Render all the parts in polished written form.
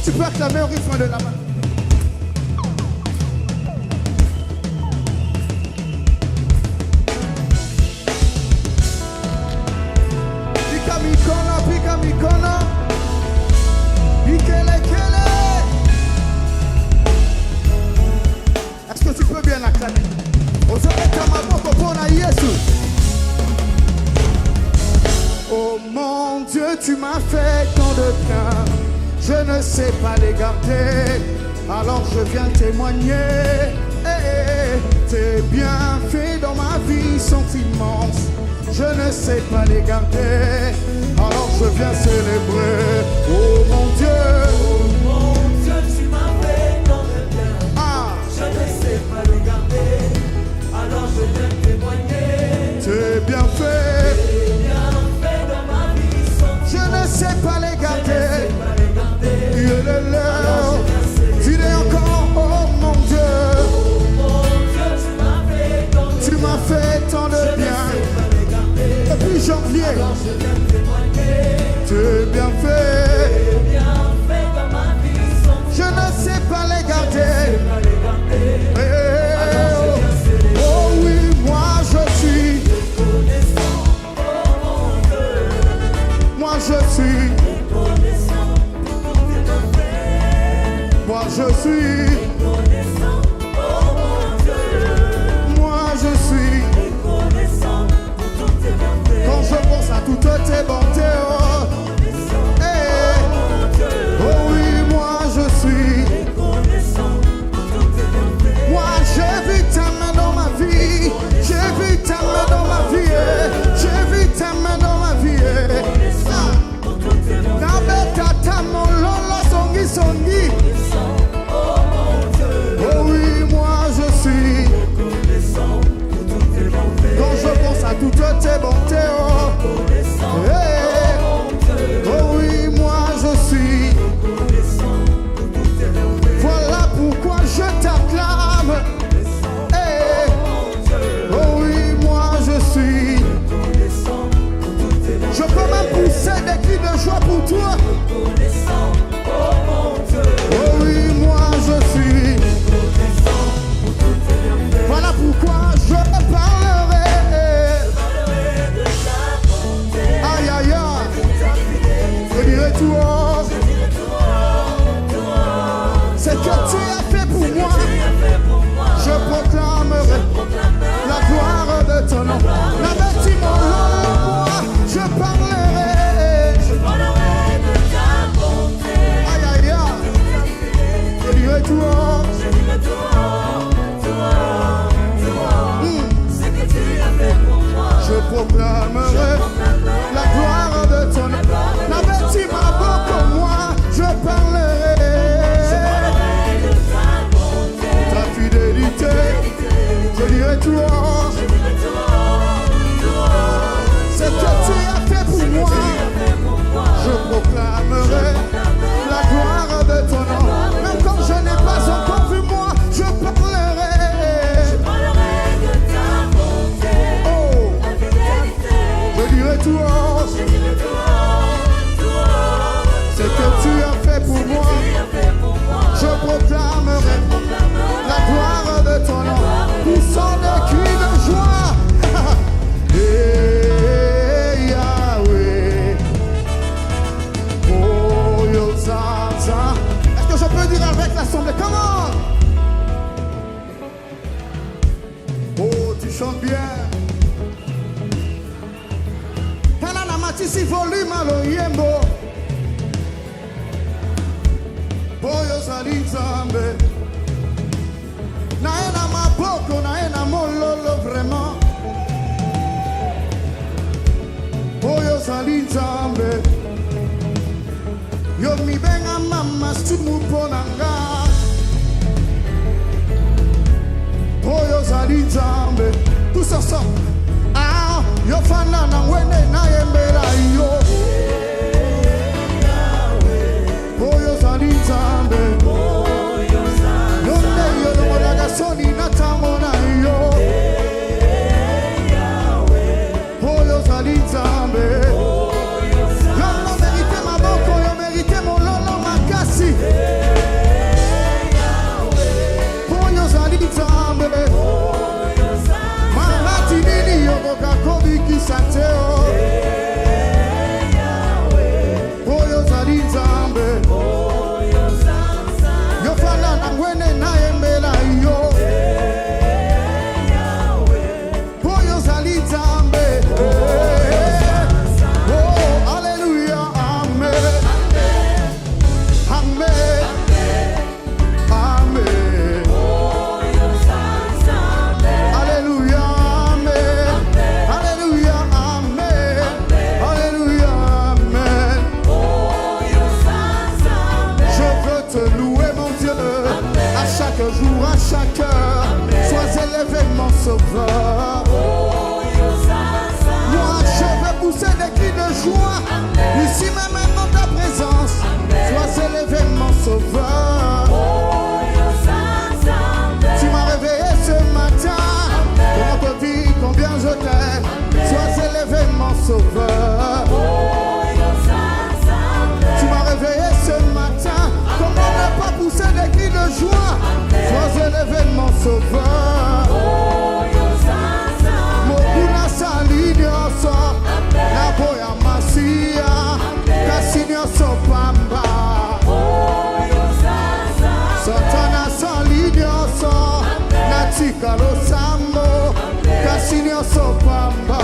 que tu peux acclamer au rythme de la main? Pika mikono, ikele kele. Est-ce que tu peux bien acclamer? Oh mon Dieu, tu m'as fait tant de bien, je ne sais pas les garder, alors je viens témoigner. Tes bienfaits dans ma vie sont immenses, je ne sais pas les garder, alors je viens célébrer. Oh mon Dieu, tu m'as fait tant de bien, je ne sais pas les garder, alors je viens témoigner. Tes bienfaits dans ma vie sont je ne sais pas les garder. Alors je viens célébrer. Dis-le encore, oh mon Dieu, tu m'as fait tant de bien, depuis janvier, tes bienfaits dans ma vie sont je ne sais pas les garder. Alors je viens célébrer. Oh oui, moi je suis, Reconnaissant, oh mon Dieu, moi je suis, reconnaissant pour tous tes bienfaits. moi je suis, Reconnaissant, oh mon Dieu, moi je suis. reconnaissant pour tous tes bienfaits. Quand je pense à toutes tes bontés, oh, Reconnaissant, oh oui, moi je suis. reconnaissant pour tous tes bienfaits. Moi j'ai vu ta main dans ma vie, j'ai vu ta main dans ma vie, j'ai vu ta main dans ma vie. Reconnaissant pour tous tes bienfaits. Nabeta tamololo songi songi. Oh mon Dieu, Oh oui, moi je suis. reconnaissant pour tous tes bienfaits. Quand je pense à toutes tes bontés, oh, Reconnaissant, hey, oh Dieu, oh oui, moi je suis. reconnaissant pour tous tes bienfaits. Voilà pourquoi je t'acclame. Hey, Oh Dieu, oh oui, moi je suis. reconnaissant pour tous tes bienfaits. Je peux même pousser des cris de joie pour toi. Reconnaissant, oh mon Dieu, Oh oui, moi je suis. reconnaissant pour tous tes bienfaits. Voilà pourquoi je parlerai. Parlerai de ta bonté, Aïe aïe aïe, de ta fidélité. je dirai tout haut. Je dirai tout haut, C'est que tu as fait pour moi. tu as fait pour moi. Je proclamerai Proclamerai la gloire de ton nom. La bâtiment moi, je parlerai. Je parlerai de ta bonté, Aïe aïe aïe, de ta fidélité. je dirai tout haut. Je dirai tout haut, ce que tu as fait pour moi. Je proclamerai la gloire de ton nom. La bâtiment comme moi, je parlerai. Parlerai de ta bonté, Ta fidélité, je dirai tout haut. je dirai tout haut, C'est que tu as fait pour moi. tu as fait pour moi. Je proclamerai la gloire de ton nom. Même quand je n'ai pas encore vu moi, je parlerai. Parlerai de ta bonté, Oh, ta fidélité. je dirai tout haut. Je dirai tout haut, C'est que tu as fait pour moi. tu as fait pour moi. Je proclamerai la gloire de ton nom. Poussant des cris de joie. Hey, Yahweh. Oh, Yosaza. Est-ce que je peux dire avec l'assemblée? Comment? Oh, tu chantes bien. Tanana matisi volume alo yembo. Boyo zali nzambe. Naena maboko, naena mololo vraiment. Boyo zali nzambe. Yo mi benga mama sumu ponanga. Boyo zali nzambe. Tous ensemble. Ah, yo fana na wene na yembera yo. Boyo zali nzambe. Yonde yo no moraga soni na tamona yo. Boyo zali nzambe. Yo no mérite maboko, yo mérite mon lolo makasi. Sateo. Oyo zali Nzambe. Yo fala na ngwene na embela yo. Oyo zali Nzambe. Oh, Alléluia, Amen. Amen. Amen. Alléluia, Amen. Alléluia, Amen. Alléluia, Amen. Je veux te louer, mon Dieu, à chaque jour, à chaque heure. Sois élevé, mon sauveur. Moi, je veux pousser des cris de joie. Ici même dans ta présence. Sois élevé, mon sauveur. Tu m'as réveillé ce matin. Comment te dire combien je t'aime. Sois élevé, mon sauveur. Tu m'as réveillé ce matin. Comment ne pas pousser des cris de joie. Sois élevé, mon sauveur. Mokuna salinyoso. Naboya masia. Kasinyoso pamba. Satana salinyoso. Natika lo sambo. Kasinyoso pamba.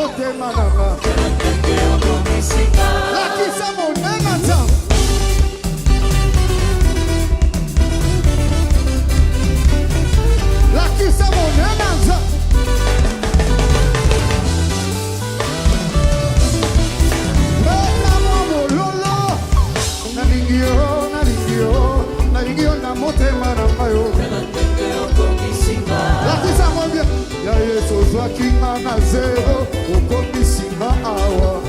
motema nanga lakisa monene nzambe lakisa monene nzambe mena mololo nalingi yo na motema nanga yo lakisa mwambia ya Yesu ozwaki nga na zero okomisinga awa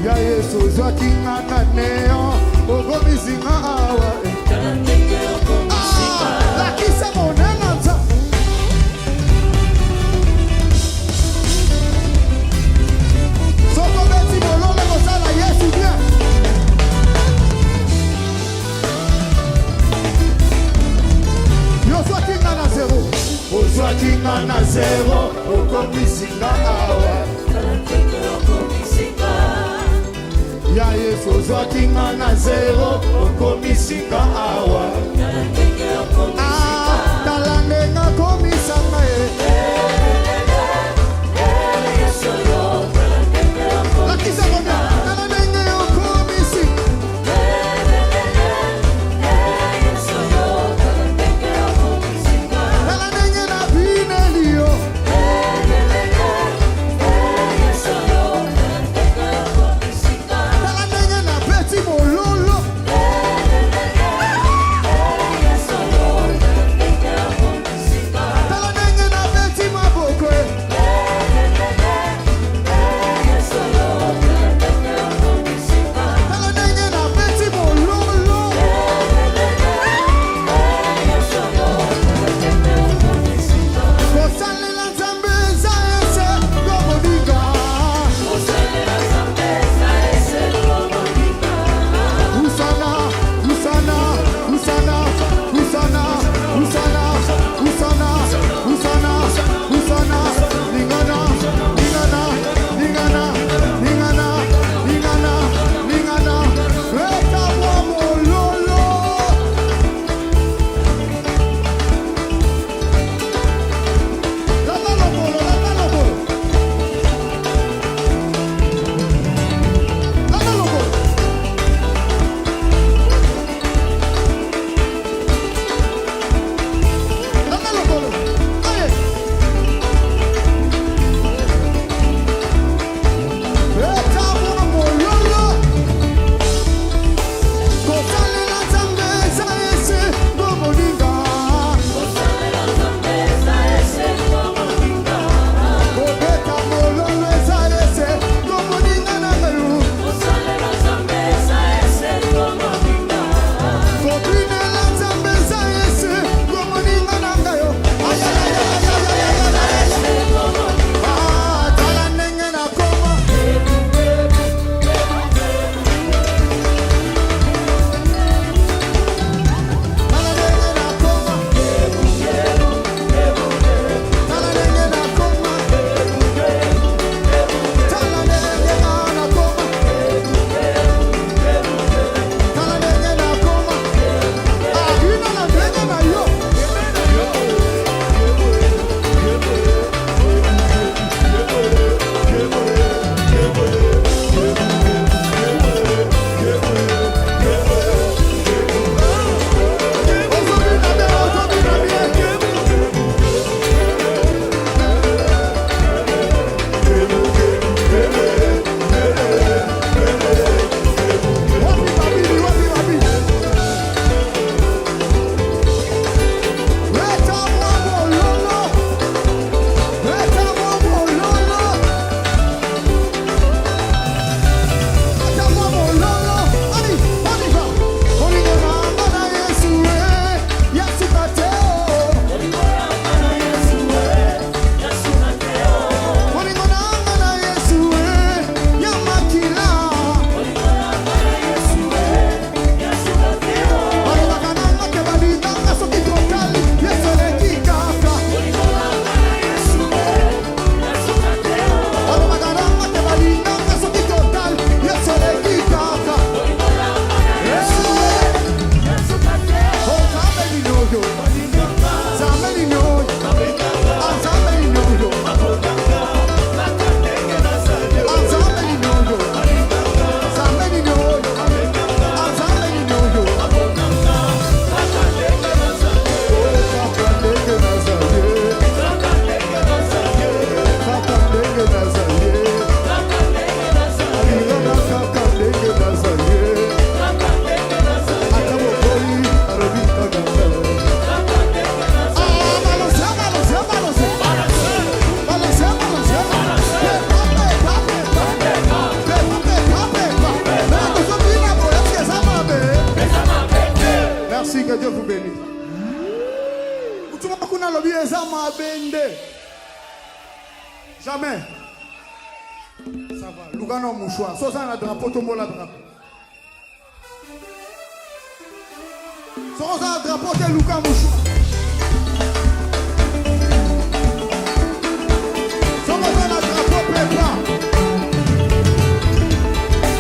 ya Yesu ozwaki nga na neon okomisinga awa lakisa monene nzambe soko beti molole kosala Yesu bien ozwaki nga na zero ozwaki nga na zero okomisinga awa ya Yesu ozwaki nga na zero okomisinga awa tala ndenge akomisanga ye lakisa konya tala ndenge okomisi tala ndenge na bineli yo tala ndenge na beti mololo Hey. Jamais. Ça va. Lugano mouchoir. Sosa la drapeau, tombe la drapeau. Sosa la drapeau, t'es Luga mouchoir. Sosa la drapeau, prépare.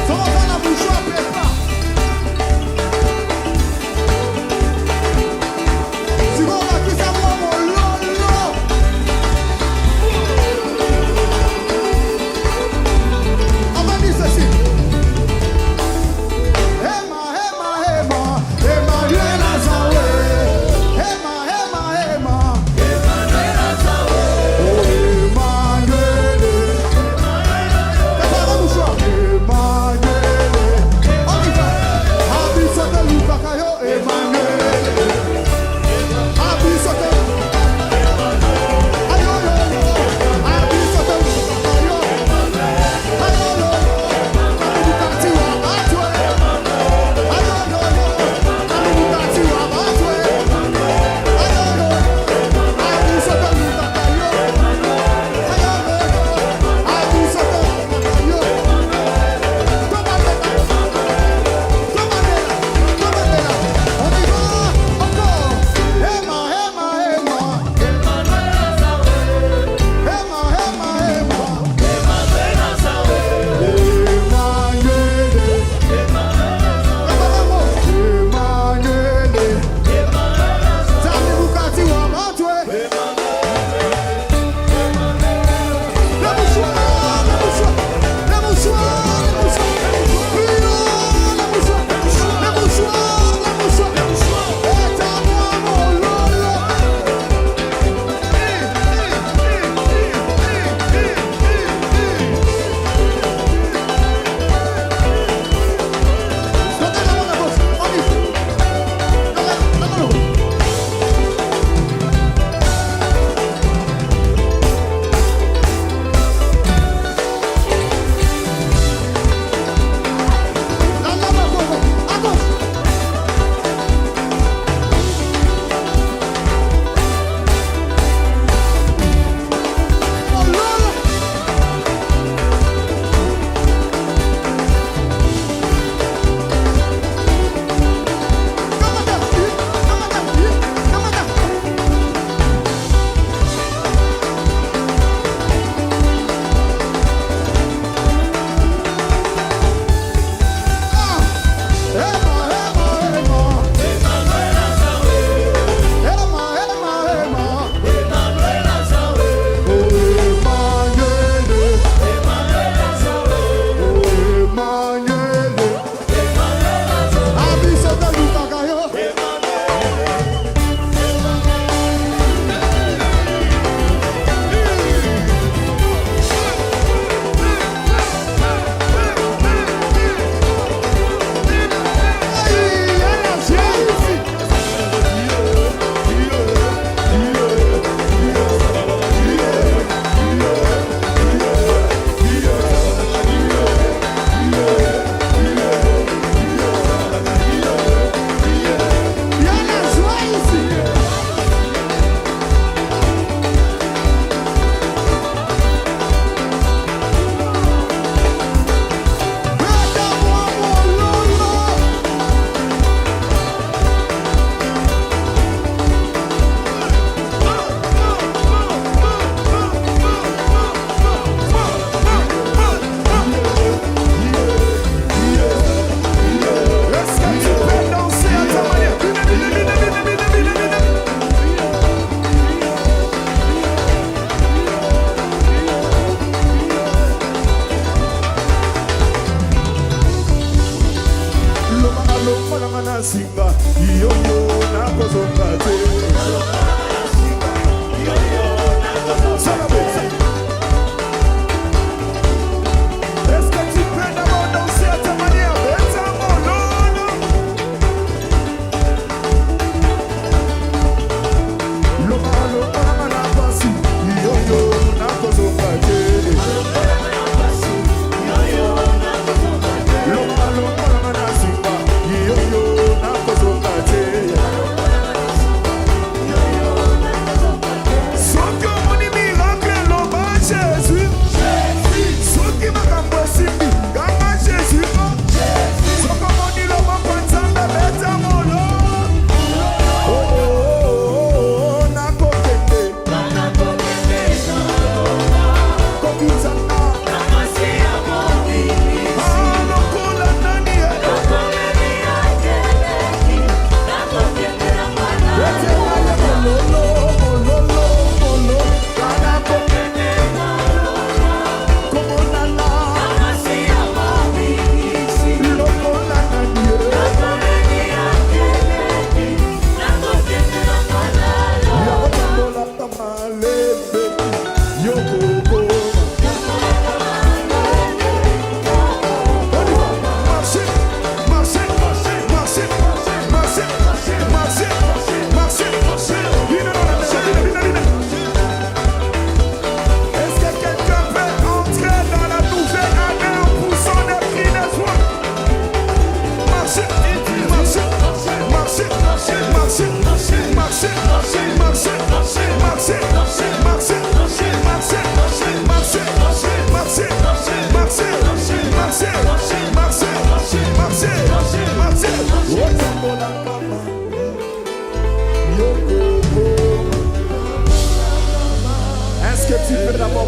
Sosa la mouchoir, prépare. Emmanuel Azawe,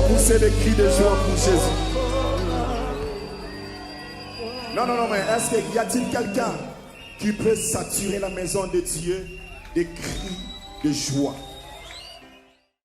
Poussez des cris de joie pour Jésus. Non, mais est-ce qu'il y a-t-il quelqu'un qui peut saturer la maison de Dieu des cris de joie?